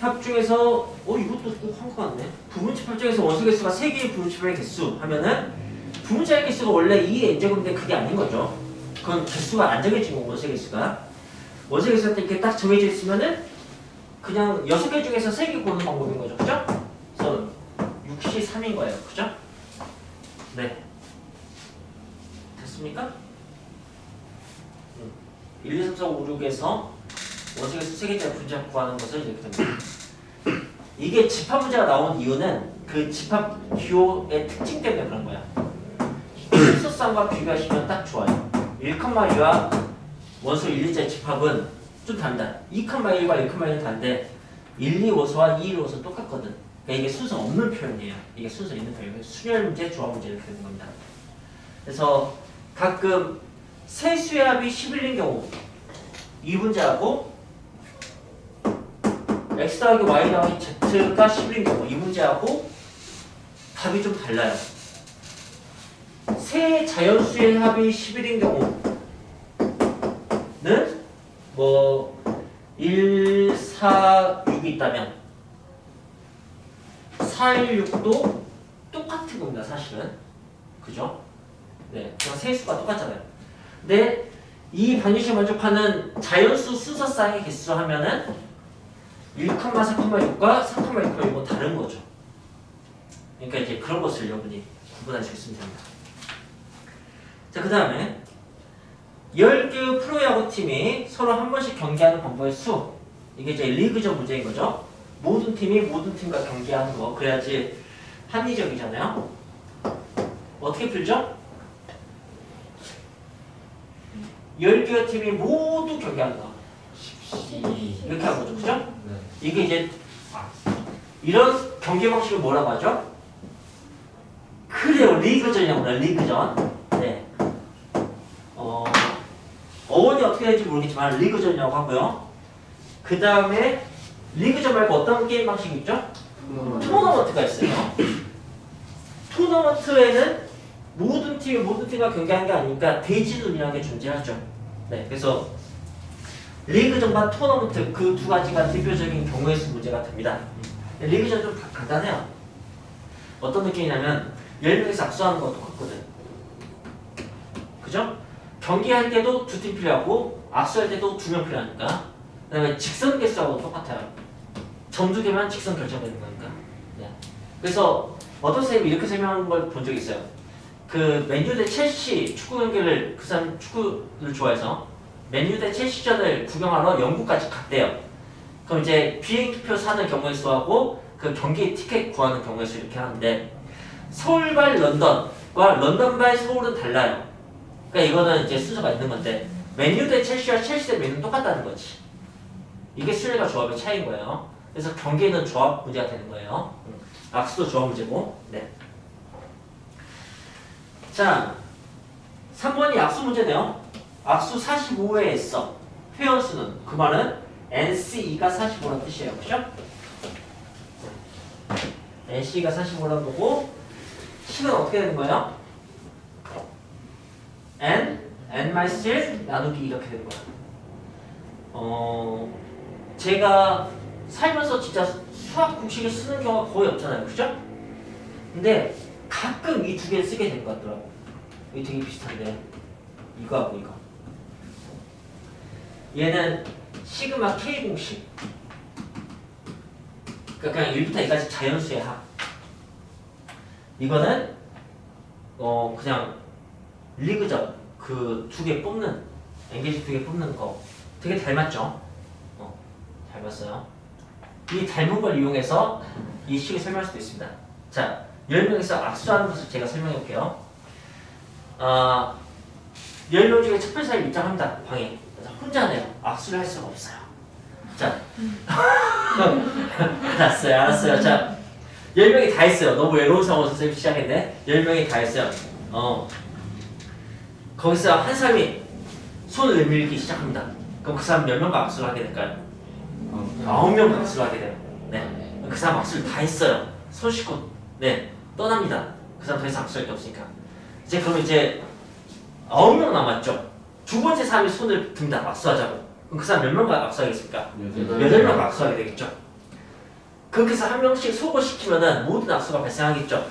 집합 중에서 이것도 꼭 한 거 같네. 부분 집합 중에서 원소 개수가 3개의 부분 집합의 개수 하면은 부분 집합 개수가 원래 2의 n제곱인데 그게 아닌 거죠. 그건 개수가 안 정해진 거고 원소 개수가. 원소 개수가 이렇게 딱 정해져 있으면은 그냥 6개 중에서 3개 고르는 방법인 거죠. 그죠? 그래서 6시 3인 거예요. 그죠? 네. 됐습니까? 1, 2, 3, 4, 5, 6에서 원소 개수 3개짜리 분집합 구하는 것을 이렇게 됩니다. 이게 집합 문제가 나온 이유는 그 집합 기호의 특징 때문에 그런 거야. 수소쌍과 비교하시면 딱 좋아요. 1,2와 원소 1, 2자의 집합은 좀 다르다. 2,1과 1,1은 다른데 1, 2 원소와 2, 1 원소는 똑같거든. 그러니까 이게 순서 없는 표현이에요. 이게 순서 있는 표현이에요. 순열 문제, 조합 문제 이렇게 되는 겁니다. 그래서 가끔 세 수의 합이 11인 경우 이 문제하고 x 더하기 y 더하기 z가 11인 경우 이 문제하고 답이 좀 달라요. 세 자연수의 합이 11인 경우는 뭐 1, 4, 6이 있다면 4, 1, 6도 똑같은 겁니다. 사실은. 그죠? 네, 그냥 세수가 똑같잖아요. 근데 이 방정식에 만족하는 자연수 순서쌍의 개수로 하면은 1,4,6과 3,1,6은 다른 거죠. 그러니까 이제 그런 것을 여러분이 구분할 수 있으면 됩니다. 자, 그 다음에 10개의 프로야구 팀이 서로 한 번씩 경기하는 번번의 수. 이게 이제 리그전 문제인 거죠. 모든 팀이 모든 팀과 경기하는 거. 그래야지 합리적이잖아요. 어떻게 풀죠? 10개의 팀이 모두 경기하는 거. 이렇게 한 거죠. 그죠? 네. 이게 이제 이런 경기 방식을 뭐라고 하죠? 그래요. 리그전이라고 그래요. 리그전. 네. 어원이 어떻게 될지 모르겠지만 리그전이라고 하고요. 그 다음에 리그전 말고 어떤 게임 방식이 있죠? 토너먼트가 있어요. 토너먼트에는 모든 팀이 모든 팀과 경기하는 게 아니니까 대진운이라는 게 존재하죠. 네, 그래서 리그전과 토너먼트 그 두 가지가 대표적인 경우의 수 문제가 됩니다. 리그전 좀 간단해요. 어떤 느낌이냐면 10명이서 악수하는 것도 똑같거든. 그죠? 경기할 때도 두 팀 필요하고 악수할 때도 2명 필요하니까. 그 다음에 직선 개수하고 똑같아요. 점 2개만 직선 결정되는 거니까. 네. 그래서 어떤 선생님이 이렇게 설명하는 걸 본 적이 있어요. 그 맨유 대 첼시 축구 경기를 그 사람 축구를 좋아해서 맨유 대 첼시전을 구경하러 영국까지 갔대요. 그럼 이제 비행기표 사는 경우의 수하고 그 경기 티켓 구하는 경우의 수 이렇게 하는데 서울발 런던과 런던발 서울은 달라요. 그러니까 이거는 이제 순서가 있는 건데 맨유 대 첼시와 첼시 대 맨유는 똑같다는 거지. 이게 순열과 조합의 차이인 거예요. 그래서 경기는 조합 문제가 되는 거예요. 악수도 조합 문제고. 네. 자, 3번이 악수 문제네요. 악수 45회에 있어. 회원수는 그 말은 NCE가 45라는 뜻이에요. 그죠? NCE가 45라는 거고 식은 어떻게 되는 거예요? N-1 나누기 이렇게 되는 거예요. 제가 살면서 진짜 수학 공식을 쓰는 경우가 거의 없잖아요. 그죠? 근데 가끔 이 두 개를 쓰게 된 것 같더라고. 이게 되게 비슷한데 이거하고 이거. 얘는 시그마 K 공식. 그러니까 그냥 1부터 2까지 자연수의 합. 이거는 그냥 리그전 그 두 개 뽑는 엔게이지 두 개 뽑는 거 되게 닮았죠? 닮았어요. 이 닮은 걸 이용해서 이 식을 설명할 수도 있습니다. 자, 10명에서 악수하는 것을 제가 설명해 볼게요. 10명 중에 첫 번째 사람이 입장합니다. 방에. 혼자네요. 악수를 할 수가 없어요. 자, 알았어요. 자, 10명이 다 했어요. 너무 외로운 상황에서 선생님이 시작했네. 10명이 다 했어요. 거기서 한 사람이 손을 내밀기 시작합니다. 그럼 그 사람 몇 명과 악수를 하게 될까요? 9명과 악수를 하게 돼요. 네. 그 사람 악수를 다 했어요. 손 씻고 네 떠납니다. 그 사람 더 이상 악수할 게 없으니까. 이제 그럼 이제 9명 남았죠. 두 번째 사람이 손을 듭니다. 악수하자고. 그럼 그 사람 몇 명과 악수하겠습니까? 8명과 악수하게 되겠죠. 그렇게 해서 한 명씩 소거시키면은 모든 악수가 발생하겠죠.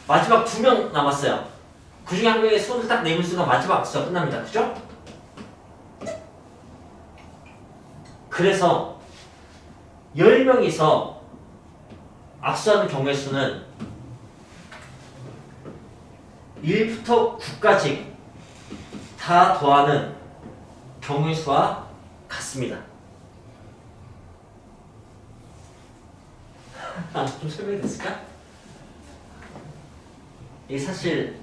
마지막 2명 남았어요. 그 중에 한 명이 손을 딱 내밀 순간 마지막 악수가 끝납니다. 그죠? 그래서 10명이서 악수하는 경우의 수는 1부터 9까지 다 더하는 경우의 수와 같습니다. 좀 설명이 됐을까? 이게 사실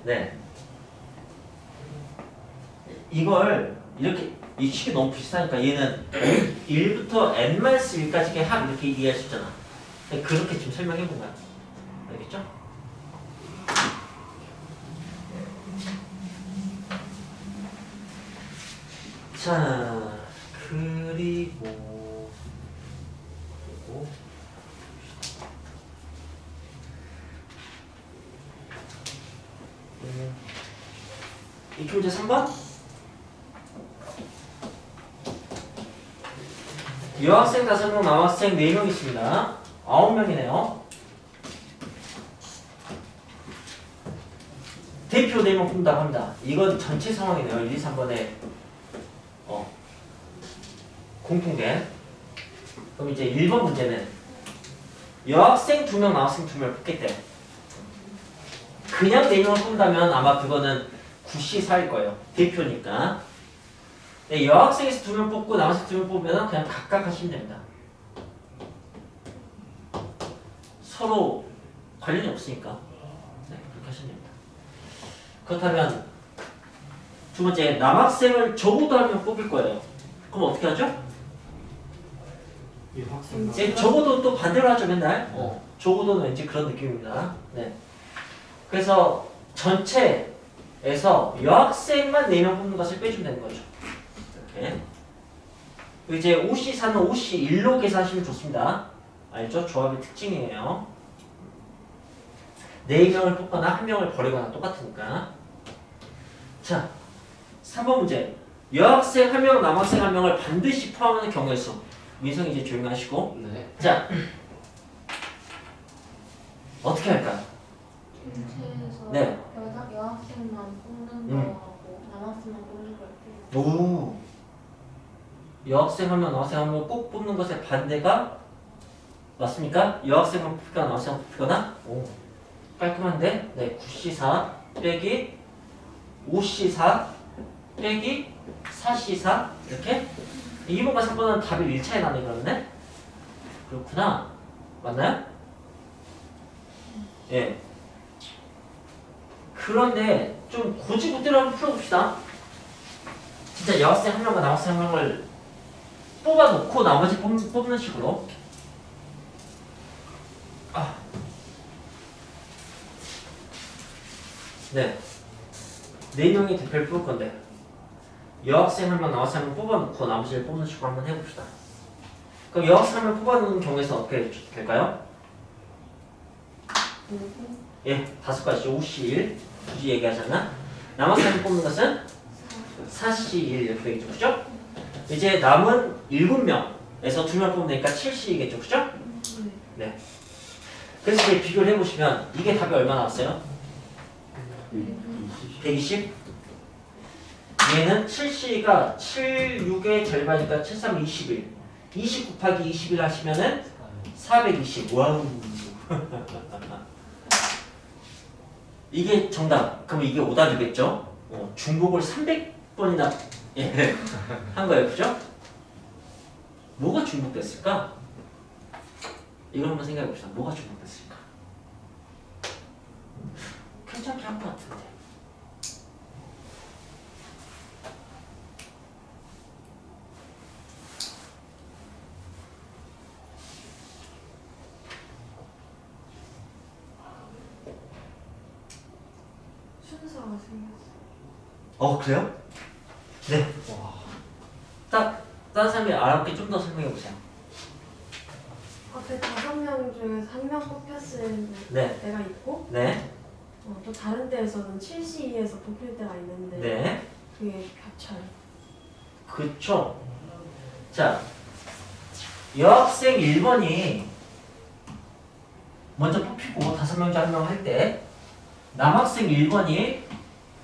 이걸 이렇게 이 식이 너무 비슷하니까 얘는 1부터 n-1까지의 합 이렇게 이해할 수 있잖아. 그렇게 좀 설명해 본 거야. 알겠죠? 자, 그리고 이 문제 3번? 여학생 5명, 남학생 4명 있습니다. 9명이네요. 대표 4명 뽑는다고 합니다. 이건 전체 상황이네요. 1, 2, 3번에 공통된. 그럼 이제 1번 문제는 여학생 2명, 남학생 2명 뽑겠대. 그냥 4명을 뽑는다면 아마 그거는 9C4일 거예요. 대표니까. 네, 여학생에서 2명 뽑고 남학생 2명 뽑으면 그냥 각각 하시면 됩니다. 서로 관련이 없으니까. 네, 그렇게 하시면 됩니다. 그렇다면 두 번째, 남학생을 적어도 하면 뽑을 거예요. 그럼 어떻게 하죠? 네, 적어도 또 반대로 하죠, 맨날. 적어도는 왠지 그런 느낌입니다. 네. 그래서 전체에서 여학생만 4명 뽑는 것을 빼주면 되는 거죠. 이렇게. 이제 OC4는 OC1로 계산하시면 좋습니다. 알죠? 조합의 특징이에요. 4명을 뽑거나 1명을 버리거나 똑같으니까. 자, 3번 문제. 여학생 1명, 남학생 1명을 반드시 포함하는 경우의 수. 민성이 이제 조용히 하시고. 네. 자, 어떻게 할까요? 전체에서 네. 여학생만 뽑는 거하고 남학생만 뽑는 걸 이렇게. 오. 여학생 1명, 남학생 1명 꼭 뽑는 것의 반대가 맞습니까? 여학생만 뽑히거나 남학생만 뽑히거나. 오. 깔끔한데? 네. 9C4 빼기 5C4 빼기 4C4 이렇게 2번과 3번은 답이 1차에 나네 그러네? 그렇구나. 맞나요? 예. 그런데 좀 고지고대로 한번 풀어봅시다. 진짜 여학생 1명과 남학생 1명을 뽑아놓고 나머지 뽑는 식으로. 네. 4명의 대표를 뽑을 건데 여학생 1명, 남학생 1명 뽑아놓고 나머지를 뽑는 식으로 한번 해봅시다. 그럼 여학생 1명 뽑아놓는 경우에서 어떻게 될까요? 예, 5가지 5C1 굳이 얘기하잖아. 남학생 1명 뽑는 것은 4C1 이렇게 되겠죠, 그죠? 이제 남은 7명에서 2명 뽑으면 되니까 7C이겠죠, 그죠? 네. 그래서 이제 비교를 해보시면 이게 답이 얼마 나왔어요? 120? 얘는 7C가 7, 6의 절반이니까 7, 3, 21. 20 곱하기 21 하시면은 420. 와우. 이게 정답. 그럼 이게 오답이겠죠? 중복을 300번이나 한 거예요. 그죠? 뭐가 중복됐을까? 이걸 한번 생각해 봅시다. 뭐가 중복됐을까? 괜찮게 한 것 같은데. 순서가 생겼어. 그래요? 네. 딱 다른 사람이 알아보기 좀 더 설명해 보세요. 앞에 5명 중에서 1명 뽑혔을 네. 때가 있고 네. 또 다른 데에서는 7C2에서 뽑힐 때가 있는데 네. 그게 겹쳐요. 그쵸. 자, 여학생 1번이 먼저 뽑히고 5명 중 1명 할 때 남학생 1번이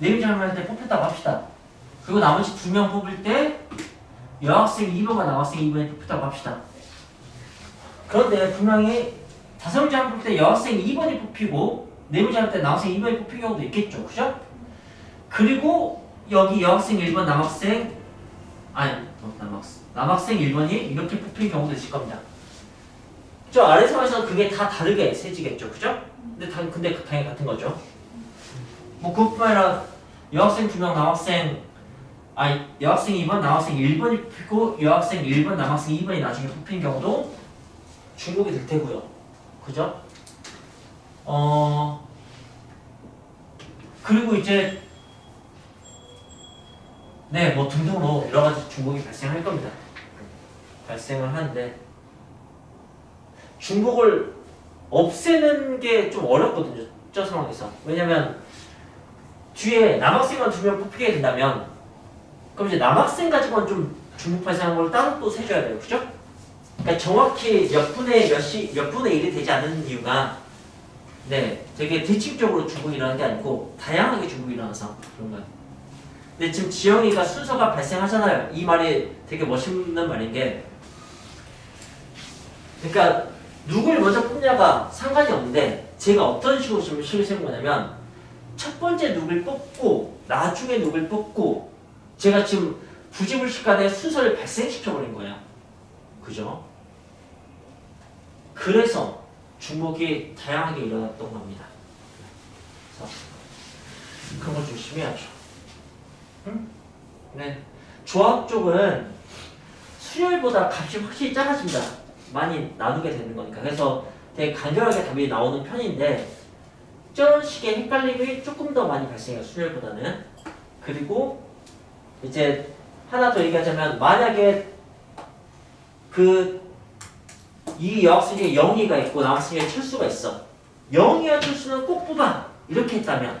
4명 중 1명 할 때 뽑혔다고 합시다. 그리고 나머지 2명 뽑을 때 여학생 2번과 남학생 2번이 뽑혔다고 합시다. 그런데 분명히 5명 중 1명 뽑을 때 여학생 2번이 뽑히고 4명 중 1명 때 남학생 2번이 뽑힌 경우도 있겠죠. 그죠? 그리고 여기 여학생 1번 남학생 1번이 이렇게 뽑힌 경우도 있을 겁니다. 저 아래 상황에서는 그게 다 다르게 세지겠죠. 그죠? 근데 당연히 같은 거죠. 뭐 그것뿐만 아니라 여학생 2명 여학생 2번 남학생 1번이 뽑히고 여학생 1번 남학생 2번이 나중에 뽑힌 경우도 중복이 될 테고요. 그죠? 그리고 이제 네, 뭐 등등으로 여러 가지 중복이 발생할 겁니다. 발생을 하는데 중복을 없애는 게 좀 어렵거든요. 저 상황에서. 왜냐면 뒤에 남학생만 2명 뽑히게 된다면 그럼 이제 남학생 가지고는 좀 중복 발생한 걸 따로 또 세줘야 돼요. 그죠? 그러니까 정확히 몇 분의 1이 되지 않는 이유가 네, 되게 대칭적으로 중복이 일어나는 게 아니고 다양하게 중복이 일어나서 그런 거예요. 근데 지금 지영이가 순서가 발생하잖아요. 이 말이 되게 멋있는 말인 게 그러니까 누굴 먼저 뽑냐가 상관이 없는데 제가 어떤 식으로 좀 식을 세운 거냐면 첫 번째 누굴 뽑고 나중에 누굴 뽑고 제가 지금 부지불식간에 순서를 발생시켜버린 거예요. 그죠? 그래서 중복이 다양하게 일어났던 겁니다. 그래서 그런 걸 조심해야죠. 네. 조합 쪽은 수열보다 값이 확실히 작아집니다. 많이 나누게 되는 거니까. 그래서 되게 간결하게 답이 나오는 편인데 저런 식의 헷갈림이 조금 더 많이 발생해요. 수열보다는. 그리고 이제 하나 더 얘기하자면 만약에 이 여학생 중에 영희가 있고 남학생 중에 철수가 있어. 영희와 철수는 꼭 뽑아. 이렇게 했다면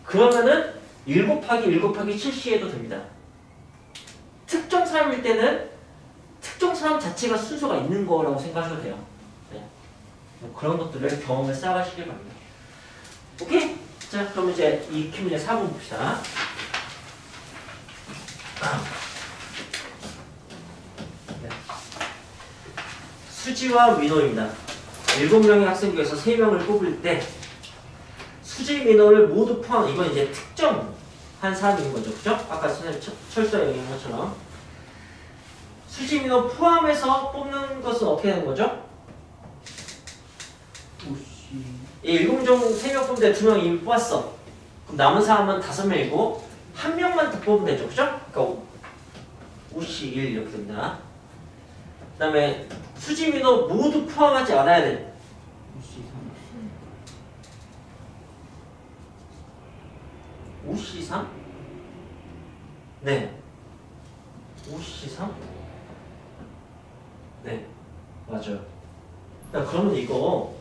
그러면은 1 곱하기 1 곱하기 7C해도 됩니다. 특정 사람일 때는 특정 사람 자체가 순서가 있는 거라고 생각하셔도 돼요. 네. 뭐 그런 것들을 경험을 쌓아가시길 바랍니다. 오케이? 자, 그럼 이제 이 키문제 4번 봅시다. 네. 수지와 민호입니다. 7명의 학생 중에서 3명을 뽑을 때 수지, 민호를 모두 포함, 이건 이제 특정한 사람인 거죠. 그죠? 아까 선생님 철도에 얘기한 것처럼. 수지, 민호 포함해서 뽑는 것은 어떻게 되는 거죠? 이 7명 중 3명 뽑는데 2명 이미 뽑았어. 그럼 남은 사람은 5명이고 1명만 더 뽑으면 되죠. 그죠? 그러니까 5C 1 이렇게 됩니다. 그 다음에 수지, 민호 모두 포함하지 않아야 돼. 5C3? 네. 5C3? 네. 맞아요. 야, 그러면 이거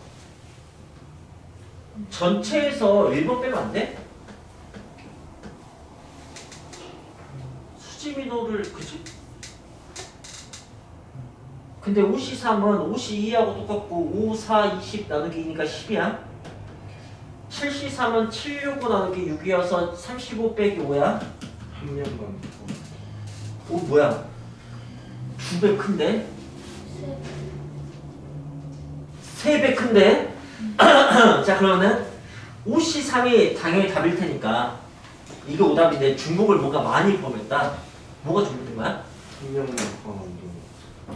전체에서 1번 빼면 안 돼? 수지, 민호를 그치? 근데 5C3은 5C2하고 똑같고 5, 4, 20 나누기 2니까 10이야. 7C3은 7, 6, 9 나누기 6이어서 35 빼기 5야. 한 명만. 오 뭐야? 2배 큰데? 3배 큰데? 자 그러면은 5C3이 당연히 답일 테니까 이게 오답인데 중복을 뭔가 많이 포함했다. 뭐가 중복된 거야? 한 명만 포함한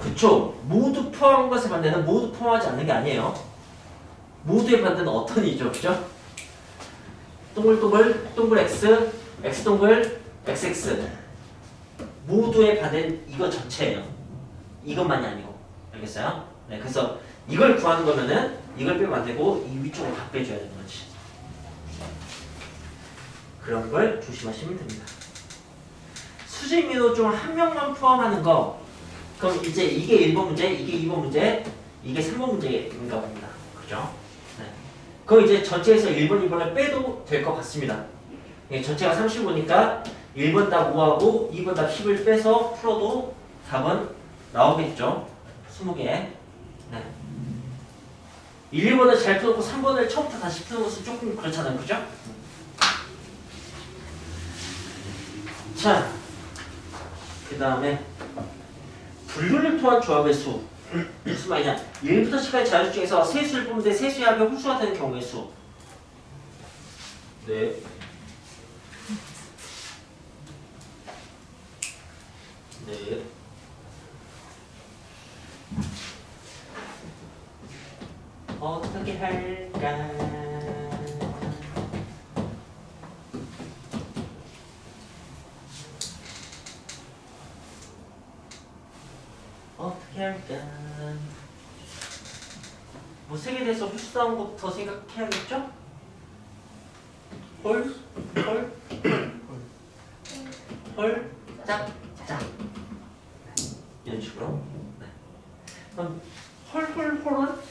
그쵸. 모두 포함한 것의 반대는 모두 포함하지 않는 게 아니에요. 모두의 반대는 어떤 이죠? 그죠? 동글동글 동글 X X동글 XX 모두의 반대는 이거 전체예요. 이것만이 아니고 알겠어요? 네, 그래서 이걸 구하는 거면은 이걸 빼면 안 되고 이 위쪽을 다 빼줘야 되는 거지. 그런 걸 조심하시면 됩니다. 수지, 민호 중 1명만 포함하는 거 그럼 이제 이게 1번 문제, 이게 2번 문제, 이게 3번 문제인가 봅니다. 그죠? 네. 그럼 이제 전체에서 1번, 2번을 빼도 될 것 같습니다. 전체가 35니까 1번 답 5하고 2번 답 10을 빼서 풀어도 답은 나오겠죠. 20개. 네. 1, 2번을 잘 풀고 3번을 처음부터 다시 푸는 것은 조금 그렇잖아요. 그죠? 자, 그 다음에 분류를 통한 조합의 수. 무슨 말이냐? 1부터 10까지 자연수 중에서 세수를 뽑는데 세수의 합이 홀수가 되는 경우의 수. 네. 네. 어떻게 할까? 어떻게 할까? 뭐 색에 대해서 홀수다운 것부터 생각해야겠죠? 홀, 홀, 홀, 짝, 짝. 이런 식으로. 네. 그럼 홀은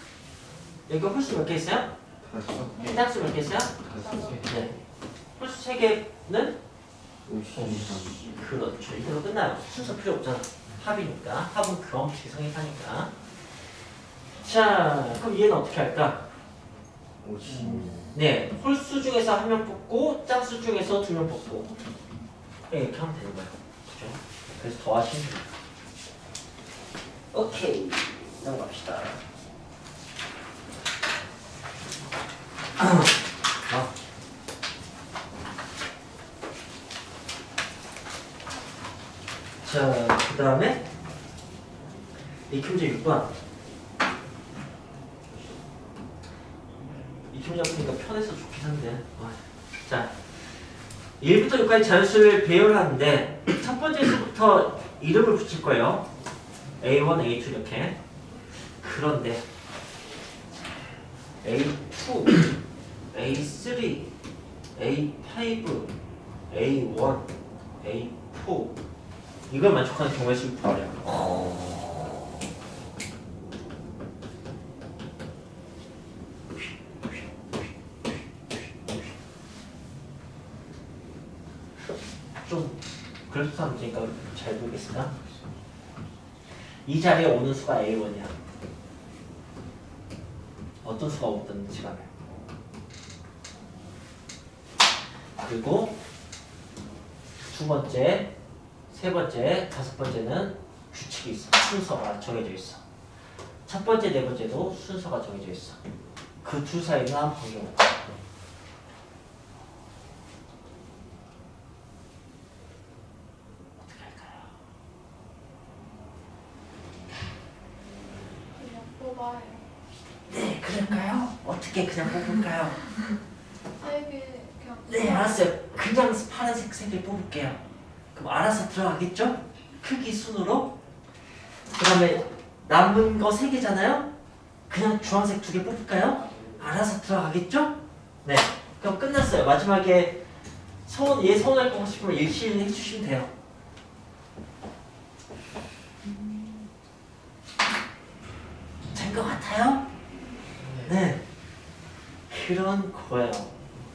여기 홀수 몇 개 있어요? 5개. 짝수 몇 개 있어요? 5개. 네. 홀수 3개는 53. 그렇죠. 이대로 끝나요. 순서 필요 없잖아. 합이니까. 합은 그만큼 성립하니까. 자, 그럼 얘는 어떻게 할까? 50. 네, 홀수 중에서 한 명 뽑고 짝수 중에서 2명 뽑고 이렇게 하면 되는 거예요. 그죠? 그래서 더 하시면 돼요. 오케이, 넘어갑시다. 자, 그 다음에 익히 문제 6번. 익히 문제 보니까 편해서 좋긴 한데. 자, 1부터 6까지 자연수를 배열하는데 첫 번째 수부터 이름을 붙일 거예요. A1, A2 이렇게. 그런데 A2, A3, A5, A1, A4 이걸 만족하는 경우의 수를 구하래요. 좀 그럴듯한 문제니까 잘 보겠습니다. 이 자리에 오는 수가 A1이야. 어떤 수가 오든지 간에. 그리고 두 번째, 세 번째, 다섯 번째는 규칙이 있어. 순서가 정해져 있어. 첫 번째, 네 번째도 순서가 정해져 있어. 그 둘 사이는 아무 관계가 없어. 어떻게 할까요? 그냥 뽑아요. 네, 그럴까요? 어떻게 그냥 뽑을까요? 이게 그냥. 네, 알았어요. 그냥 파란색 색을 뽑을게요. 그럼 알아서 들어가겠죠? 크기 순으로. 그 다음에 남은 거 3개잖아요? 그냥 주황색 2개 뽑을까요? 알아서 들어가겠죠? 네. 그럼 끝났어요. 마지막에 얘 서운할 거 싶으면 일시일 해주시면 돼요. 된 것 같아요? 네. 그런 거예요.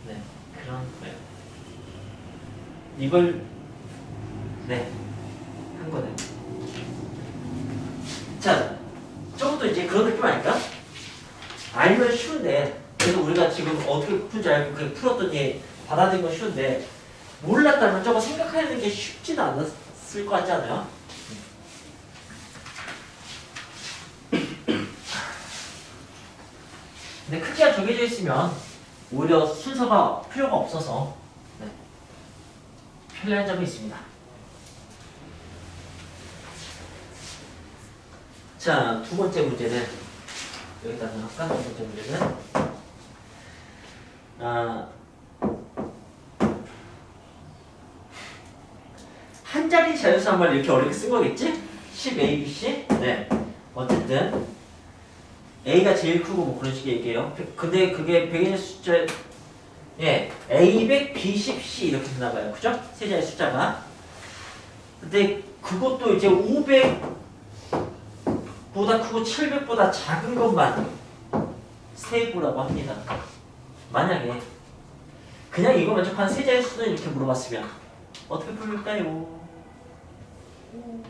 네. 그런 거예요. 이걸 네. 한 거네. 자, 조금 더 이제 그런 느낌 아닐까? 알면 쉬운데 그래서 우리가 지금 어떻게 푼지 알고 그냥 풀었더니 받아들인 건 쉬운데 몰랐다면 저거 생각하는 게 쉽지는 않았을 것 같지 않아요? 근데 크기가 정해져 있으면 오히려 순서가 필요가 없어서 네. 편리한 점이 있습니다. 자, 두 번째 문제는 여기다 넣을까? 두 번째 문제는 한 자리 자연수 한 말 이렇게 어렵게 쓴 거겠지? 10A, B, C? 네. 어쨌든 A가 제일 크고 뭐 그런 식의 얘기예요. 근데 그게 100인의 숫자 예, A100, B10, C 이렇게 되나봐요. 그죠? 세 자리 숫자가. 근데 그것도 이제 500보다 크고 700보다 작은 것만 세부라고 합니다. 만약에 그냥 이거 만족하는 세 자리 수는 이렇게 물어봤으면 어떻게 풀릴까요? 오,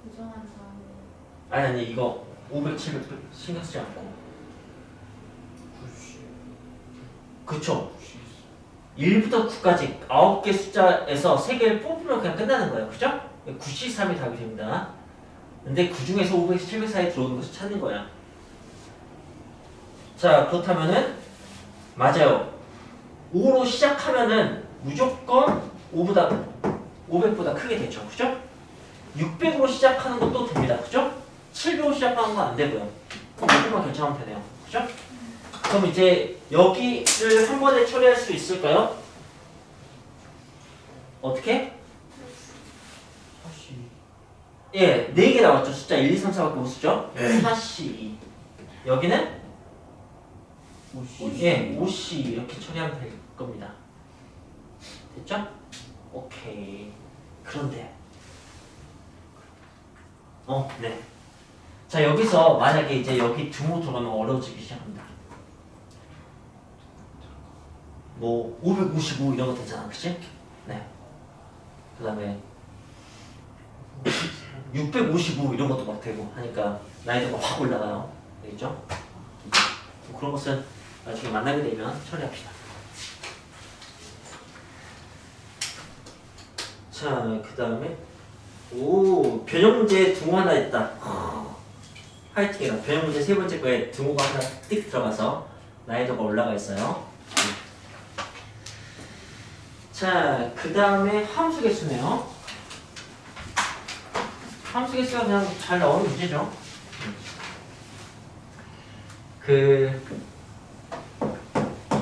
부정한 사람. 아니 이거 500, 700 신경 쓰지 않고 그쵸? 1부터 9까지 9개 숫자에서 3개를 뽑으면 그냥 끝나는 거예요. 그죠? 93이 답이 됩니다. 근데 그 중에서 500에서 700 사이에 들어오는 것을 찾는 거야. 자, 그렇다면은 맞아요. 5로 시작하면은 무조건 500보다 크게 되죠. 그죠? 600으로 시작하는 것도 됩니다. 그죠? 700으로 시작하는 건 안 되고요. 그럼 500만 결정하면 되네요. 그죠? 그럼 이제 여기를 한 번에 처리할 수 있을까요? 어떻게? 예, 4개 나왔죠. 숫자 1, 2, 3, 4밖에 못 쓰죠? 네. 4C. 여기는? 50. 예, 5C 이렇게 처리하면 될 겁니다. 됐죠? 오케이. 그런데 네. 자, 여기서 만약에 이제 여기 등호 들어가면 어려워지기 시작합니다. 뭐 555 이런 거 되잖아, 그치? 네. 그 다음에 655 이런 것도 막 되고 하니까 난이도가 확 올라가요. 되겠죠? 뭐 그런 것은 나중에 만나게 되면 처리합시다. 자, 그 다음에 변형 문제 등호 하나 있다. 화이팅이라 변형 문제 세 번째 거에 등호가 하나 띡 들어가서 난이도가 올라가 있어요. 자, 그 다음에 함수 개수네요. 함수 개수가 그냥 잘 나오는 문제죠. 그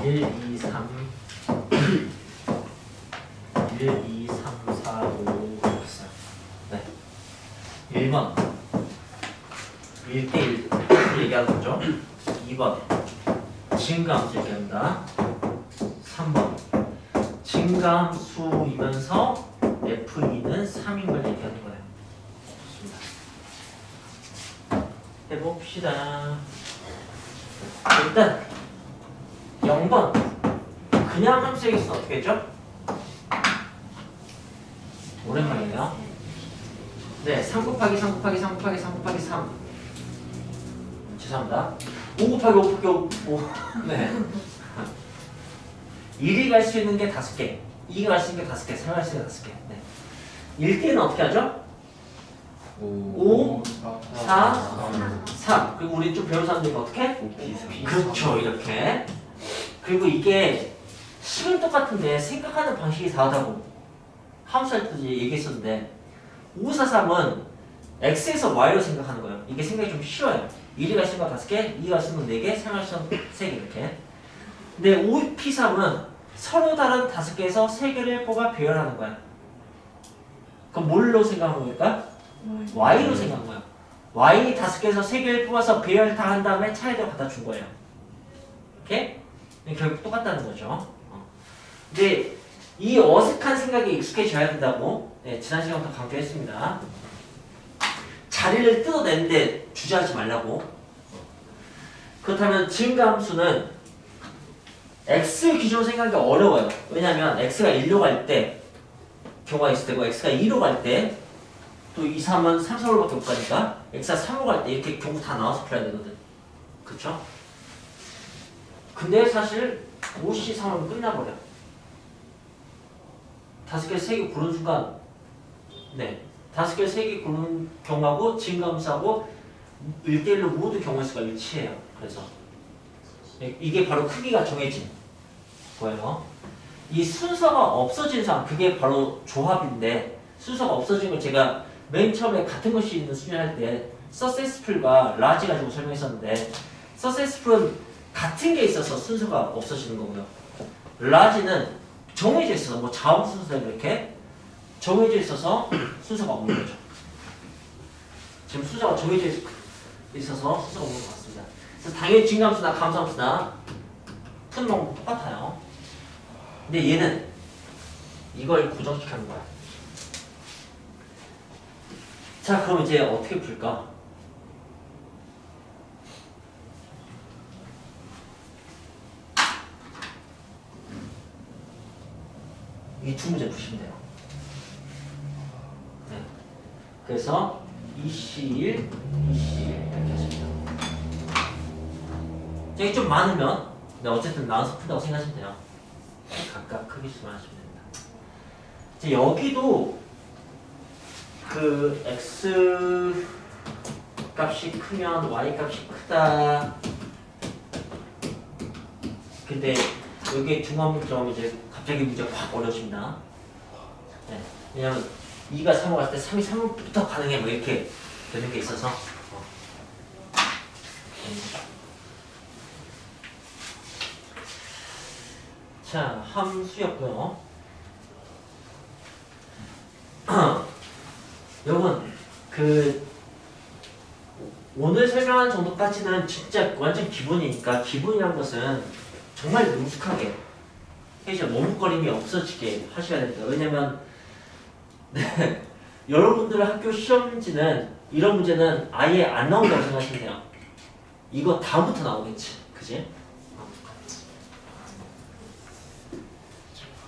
1, 2, 3 1, 2, 3, 4, 5 있어요. 네. 1번 1대1 얘기하는 거죠. 2번 증가함수 얘기합니다. 3번 증가함수이면서 F2는 3인 걸 얘기하는 거예요. 좋습니다. 해봅시다. 일단 0번 그냥 함수의 개수는 어떻게 했죠? 오랜만이네요. 네, 3 곱하기 3 곱하기 3 곱하기 3 곱하기 3 죄송합니다. 5 곱하기 5 곱하기 5 네. 1이 갈 수 있는 게 5개 2가 갈 수 있는 게 5개 3가 갈 수 있는 게 5개 네. 1대는 어떻게 하죠? 5, 4, 3 그리고 우리 좀 배운 사람들이 어떻게? 그렇죠, 이렇게. 그리고 이게 식은 똑같은데 생각하는 방식이 다르다고 함수할 때도 얘기했었는데 543은 x에서 y로 생각하는 거예요. 이게 생각이 좀 쉬워요. 1이 갈 수 있는 거 5개, 2가 갈 수 있는 거 4개, 3가 갈 수 있는 거 3개 이렇게. 근데 5p3은 서로 다른 5개에서 3개를 뽑아 배열하는 거야. 그럼 뭘로 생각한 겁니까? y로 생각한 거예요. y 5개에서 3개를 뽑아서 배열 다 한 다음에 차에다 갖다 준 거예요. 이렇게? 결국 똑같다는 거죠. 근데 이 어색한 생각에 익숙해져야 된다고 지난 시간부터 강조했습니다. 자리를 뜯어내는데 주저하지 말라고. 그렇다면 증가함수는 x 기준으로 생각하기 어려워요. 왜냐하면 x가 1로 갈 때 경우가 있을 테고 x가 2로 갈 때 또 2, 3은 3, 4로밖에 못 가니까 x가 3로 갈 때 이렇게 경우 다 나와서 풀어야 되거든. 그쵸? 근데 사실 5C 3은 끝나버려. 5개 3개 고르는 순간 5개 3개 고르는 경우하고 증가함수하고 1대1로 모두 경우의 수가 일치해요. 그래서 이게 바로 크기가 정해진 거예요. 이 순서가 없어진 상황 그게 바로 조합인데 순서가 없어진 걸 제가 맨 처음에 같은 것이 있는 수준 할 때 successful과 large 가지고 설명했었는데 successful은 같은 게 있어서 순서가 없어지는 거고요. large는 정해져 있어서 뭐 자음 순서 이렇게 정해져 있어서 순서가 없는 거죠. 지금 순서가 정해져 있어서 순서가 없는 것 같습니다. 그래서 당연히 증가함수나 감소함수나 푸는 방법 똑같아요. 근데 얘는 이걸 고정시키는 거야. 자, 그럼 이제 어떻게 풀까? 이 두 문제 푸시면 돼요. 네. 그래서 EC1, EC1 이렇게 하십니다. 여기 좀 많으면 근데 어쨌든 나눠서 푼다고 생각하시면 돼요. 각각 크기수만 하시면 됩니다. 이제 여기도 그 x 값이 크면 y 값이 크다. 근데 여기 중간점 이제 갑자기 문제가 확 어려워집니다. 네. 왜냐면 2가 3을 갔을 때 3이 3부터 가능해 뭐 이렇게 되는 게 있어서. 자, 함수였고요. 요건 그 오늘 설명한 정도까지는 진짜 완전 기본이니까 기본이란 것은 정말 능숙하게 해서 머뭇거림이 없어지게 하셔야 됩니다. 왜냐면 네, 여러분들 학교 시험지는 이런 문제는 아예 안 나온다고 생각하시면 돼요. 이거 다음부터 나오겠지, 그지?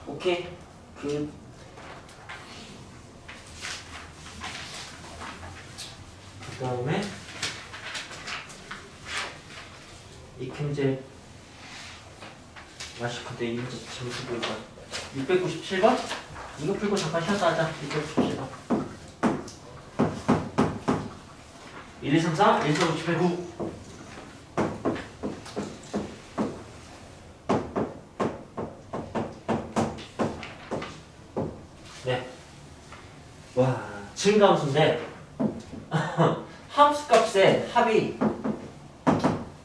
오케이. 그 다음에 이 문제 근데 이 문제 점수 보니까 697번? 이거 풀고 잠깐 쉬었다 하자. 697번 1, 2, 3, 4, 1, 4, 5, 7, 8, 9 네. 와, 증가함수인데 함수 값의 합이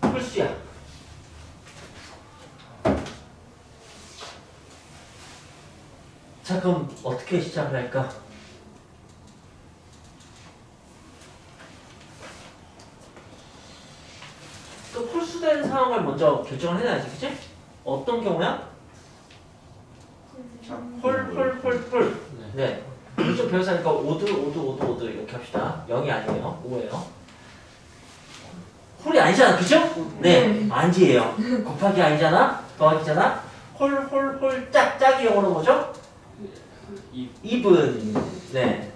홀수야. 자, 그럼 어떻게 시작을 할까? 또 홀수된 상황을 먼저 결정을 해놔야지, 그치? 어떤 경우야? 홀. 네. 좀 배워서 하니까 오드 이렇게 합시다. 0이 아니에요. 5예요. 홀이 아니잖아, 그죠? 네, 아니에요. 곱하기 아니잖아, 더하기잖아. 홀 짝이 영어로 뭐죠? even. 네.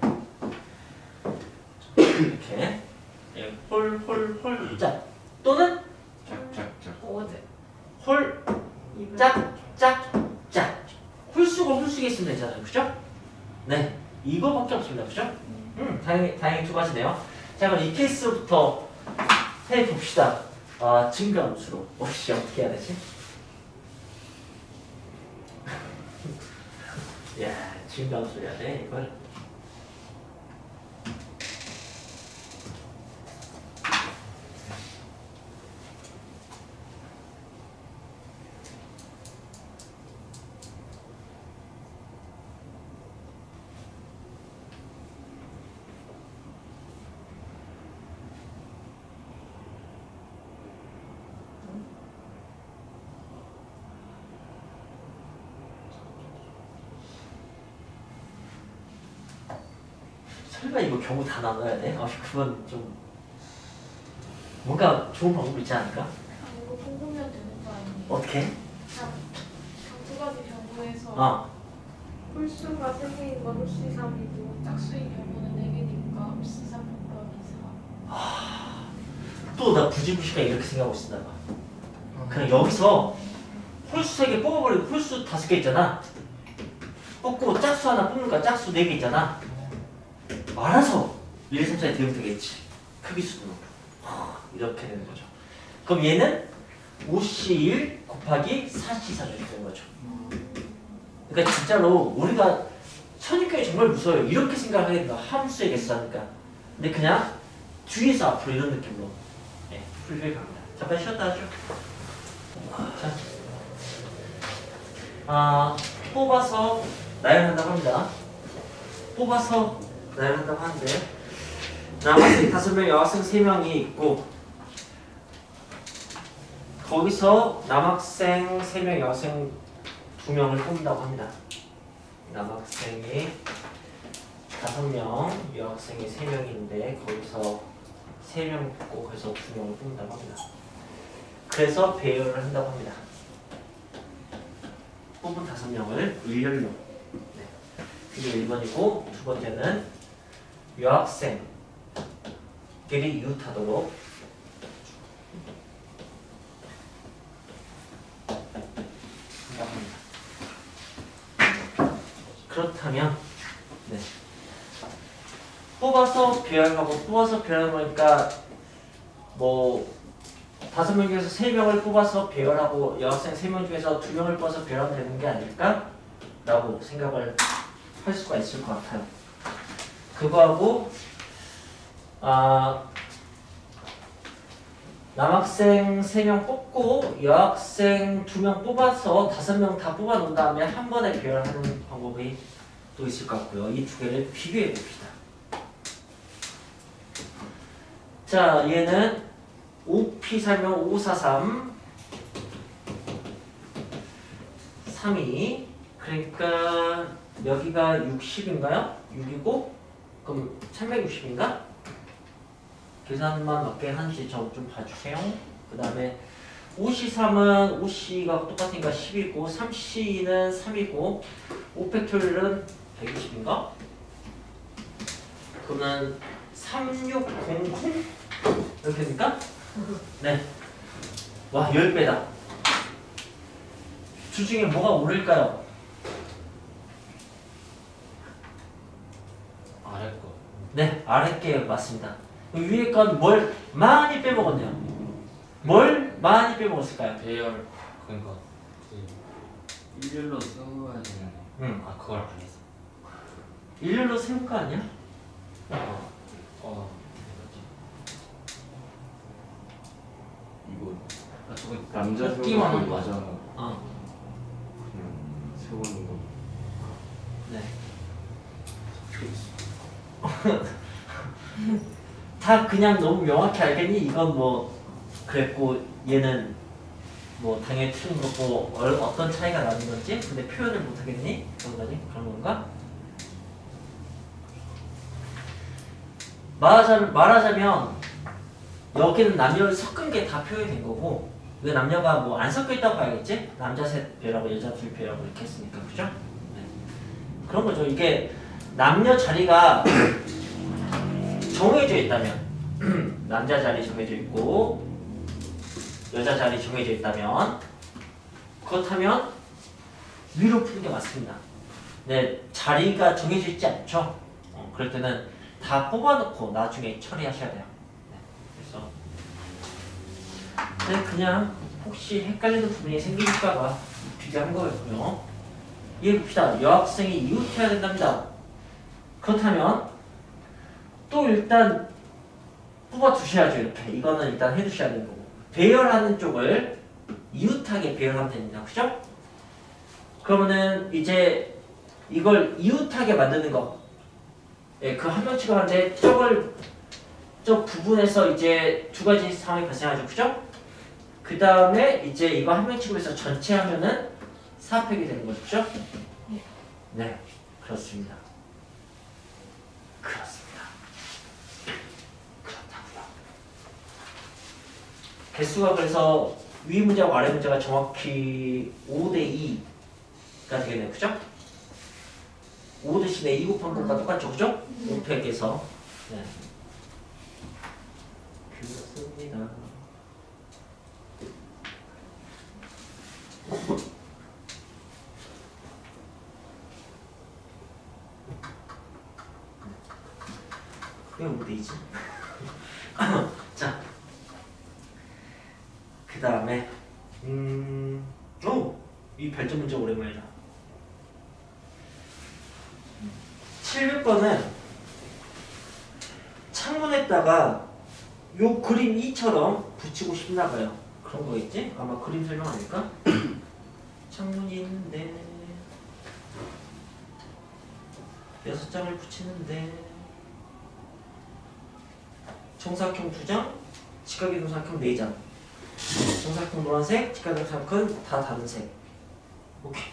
이렇게. 네. 홀 짝. 또는 어제 홀 짝. 홀수가 홀수가 있으면 되잖아요, 그죠? 네, 이거밖에 없습니다, 그죠? 다행히 두 가지네요. 자, 그럼 이 케이스부터 해봅시다. 증가함수로. 혹시 어떻게 해야 되지? 야, 증가함수 해야 돼, 이걸. 설마 이거 경우 다 나눠야 돼? 그건 좀 뭔가 좋은 방법이 있지 않을까? 이거 뽑으면 되는 거 아니에요? 어떻게? 두 가지 경우에서 어, 홀수가 3개인 건 홀수 3이고 짝수인 경우는 4개니까 홀수 3 곱하기 4. 또 나 부지부지가 이렇게 생각하고 있었나 봐. 그냥 여기서 홀수 3개 뽑아버리고 홀수 5개 있잖아. 뽑고 짝수 하나 뽑는가 짝수 4개 있잖아. 알아서 1, 2, 3, 4에 대응 되겠지. 크기 수도 이렇게 되는 거죠. 그럼 얘는 5C1 곱하기 4C4 이렇게 되는 거죠. 그러니까 진짜로 우리가 선입견이 정말 무서워요. 이렇게 생각하게 된다. 함수의 개수하니까. 근데 그냥 뒤에서 앞으로 이런 느낌으로 풀길 갑니다. 잠깐 쉬었다 하죠. 자, 뽑아서 나열한다고 합니다. 뽑아서 나열한다고 하는데 남학생 5명, 여학생 3명이 있고 거기서 남학생 3명, 여학생 2명을 뽑는다고 합니다. 남학생이 5명, 여학생이 3명인데 거기서 3명 뽑고 거기서 2명을 뽑는다고 합니다. 그래서 배열을 한다고 합니다. 뽑은 5명을 일렬로. 네. 그게 1번이고 두 번째는 여학생끼리 이웃하도록 그렇다면 네. 뽑아서 배열하고 뽑아서 배열하니까 뭐 5명 중에서 3명을 뽑아서 배열하고 여학생 3명 중에서 2명을 뽑아서 배열하면 되는 게 아닐까? 라고 생각을 할 수가 있을 것 같아요. 그거하고 남학생 3명 뽑고 여학생 2명 뽑아서 5명 다 뽑아 놓은 다음에 한 번에 배열하는 방법이 또 있을 것 같고요. 이 두 개를 비교해 봅시다. 자, 얘는 5P 살면 543 3이 그러니까 여기가 60인가요? 6이고 그럼 360인가? 계산만 맞게 하는지 좀 봐주세요. 그 다음에 5C3은 5C가 똑같으니까 10이고 3C는 3이고 5팩토리얼은 120인가? 그러면 3600 이렇게 됩니까? 네. 와 10배다. 둘 중에 뭐가 오를까요? 아래 거. 네, 아래 게 맞습니다. 위에 건 뭘 많이 빼먹었네요. 뭘 많이 빼먹었을까요? 배열 그러니까 그 일렬로 세워야 되는. 아 그걸 안 했어. 일렬로 세울 거 아니야? 이거 저거 남자 뽑기만 한 세우는 거야. 거잖아. 그냥 세우는 거. 네. 다 그냥 너무 명확히 알겠니? 이건 뭐 그랬고 얘는 뭐 당연히 틀린 거고 어떤 차이가 나는 건지 근데 표현을 못 하겠니? 그런 거니? 그런 건가? 말하자면 여기는 남녀를 섞은 게 다 표현이 된 거고 왜 남녀가 뭐 안 섞여 있다고 봐야겠지? 남자 셋 배라고 여자 둘 배라고 이렇게 했으니까 그죠? 네. 그런 거죠. 이게 남녀 자리가 정해져 있다면 남자 자리 정해져 있고 여자 자리 정해져 있다면 그렇다면 위로 푸는 게 맞습니다. 네, 자리가 정해져 있지 않죠? 그럴 때는 다 뽑아놓고 나중에 처리하셔야 돼요. 네, 그래서 그냥 혹시 헷갈리는 부분이 생기실까봐 비교한 거였고요. 이해 봅시다. 여학생이 이웃해야 된답니다. 그렇다면 또 일단 뽑아 두셔야죠. 이렇게 이거는 일단 해두셔야 되는 거고 배열하는 쪽을 이웃하게 배열하면 됩니다. 그죠? 그러면은 이제 이걸 이웃하게 만드는 거 예, 그 한 명치가 하는데 저 부분에서 이제 두 가지 상황이 발생하죠. 그죠? 그 다음에 이제 이거 한 명치고 해서 전체 하면은 4팩이 되는 거죠. 그죠? 네, 그렇습니다. 그렇다고요. 개수가 그래서 위 문제하고 아래 문제가 정확히 5대2가 되겠네요. 그죠? 5 대신에 2 곱한 것과 똑같죠. 그죠? 5팩에서 네. 그렇습니다. 왜 5대이지? 자, 그 다음에 이 별점 문제 오랜만이다. 700번은 창문에다가 요 그림 2처럼 붙이고 싶나 봐요. 그런 거겠지? 아마 그림 설명 아닐까? 창문이 있는데 6장을 붙이는데 정사각형 2장, 직각이동 삼각형 4장. 정사각형 노란색, 직각이동 삼각형은 다 다른 색. 오케이.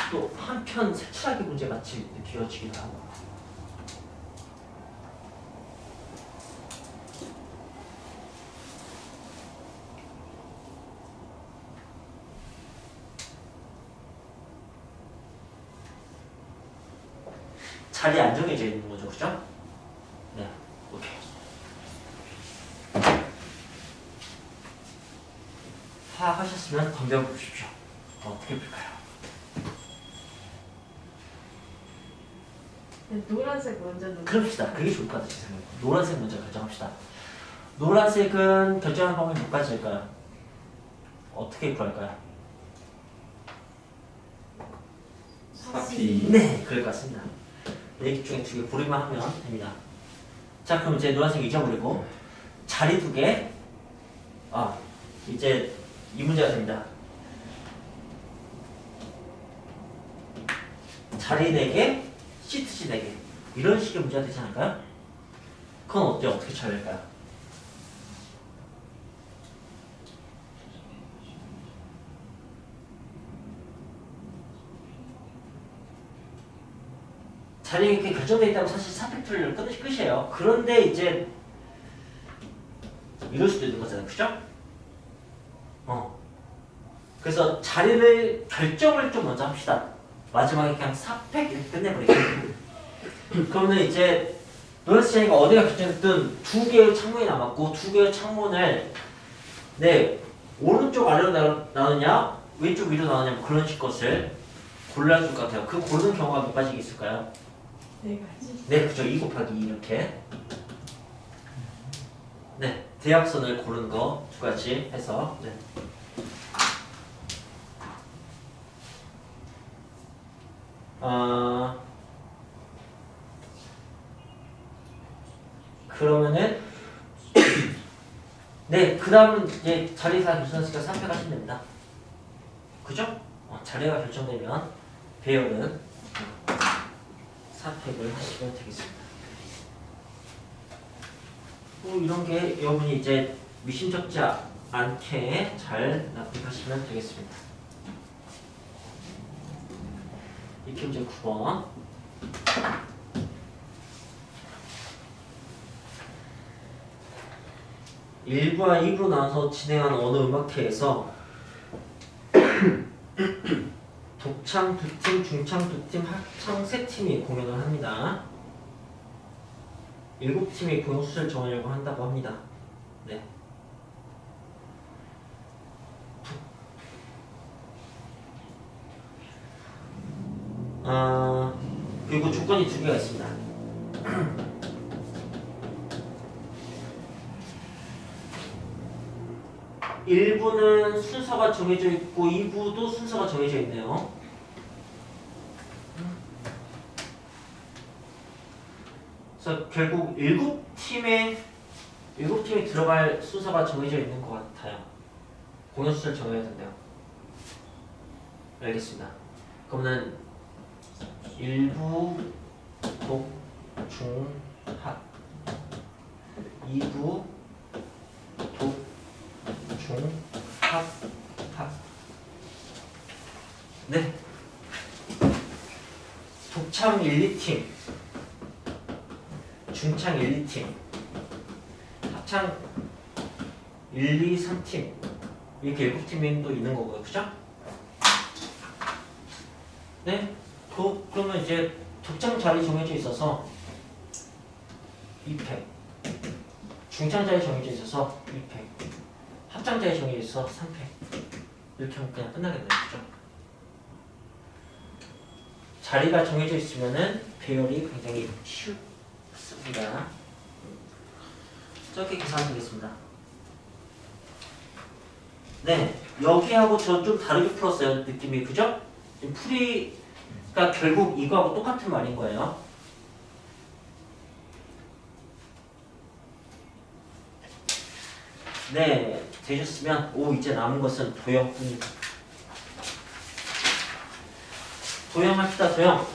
또 한편 색칠하기 문제 같이 느껴지기도 하고. 자리 안 정해져 있는 거죠, 그죠? 네, 오케이. 파악하셨으면 덤벼 보십시오. 어떻게 풀까요? 노란색 먼저 누르. 그럽시다. 그게 좋을 것 같아요. 제 생각에. 노란색 먼저 결정합시다. 노란색은 결정하는 방법이 몇 가지일까요? 어떻게 구할까요? 4P. 네, 그럴 것 같습니다. 4개 중에 2개 고르기만 하면 됩니다. 자, 그럼 이제 노란색 잊어버리고 자리 2개. 아, 이제 이 문제가 됩니다. 자리 4개, 시트지 4개. 이런 식의 문제가 되지 않을까요? 그건 어때요? 어떻게 처리할까요? 자리가 이렇게 결정되어 있다면 사실 4팩토리얼 끝이에요. 그런데 이제 이럴 수도 있는 거잖아요. 그죠? 그래서 자리를 결정을 좀 먼저 합시다. 마지막에 그냥 4팩 이렇게 끝내버리죠. 그러면 이제 노란색 자리가 어디가 결정됐든 2개의 창문이 남았고 2개의 창문을 오른쪽 아래로 나누냐 왼쪽 위로 나누냐 뭐 그런 식 것을 골라야 될 것 같아요. 그 고르는 경우가 몇 가지 있을까요? 4가지. 네, 그죠. 2 곱하기 2 이렇게. 네, 대각선을 고르는 거 2가지 해서. 네. 그러면은 네, 그 다음은 이제 자리 다 결정했으니까 3팩 하시면 됩니다. 그죠? 자리가 결정되면 배열은 4팩을 하시면 되겠습니다. 이런 게 여러분이 이제 미심쩍지 않게 잘 납득하시면 되겠습니다. 이렇게 문제 9번. 1부와 2부로 나눠서 진행하는 어느 음악회에서 독창 2팀, 중창 2팀, 합창 3팀이 공연을 합니다. 7팀이 공연 수를 정하려고 한다고 합니다. 네. 그리고 조건이 2개가 있습니다. 1부는 순서가 정해져 있고 2부도 순서가 정해져 있네요. 그래서 결국 7팀이 들어갈 순서가 정해져 있는 것 같아요. 공연 수를 정해야 된대요. 알겠습니다. 그러면 1부, 독, 중, 합 2부, 독, 중, 합. 네. 독창 1, 2팀, 중창 1, 2팀, 합창 1, 2, 3팀 이렇게 7팀이 또 있는 거고요. 그죠? 네. 그러면 이제 독창 자리 정해져 있어서 2팩, 중창 자리 정해져 있어서 2팩, 합창 자리 정해져 있어서 3팩 이렇게 하면 그냥 끝나겠네요. 그죠? 자리가 정해져 있으면은 배열이 굉장히 쉽습니다. 저렇게 계산하면 되겠습니다. 네, 여기하고 저 좀 다르게 풀었어요. 느낌이. 그죠? 풀이가 결국 이거하고 똑같은 말인 거예요. 네, 되셨으면 이제 남은 것은 도형뿐입니다. 도형합시다. 도형.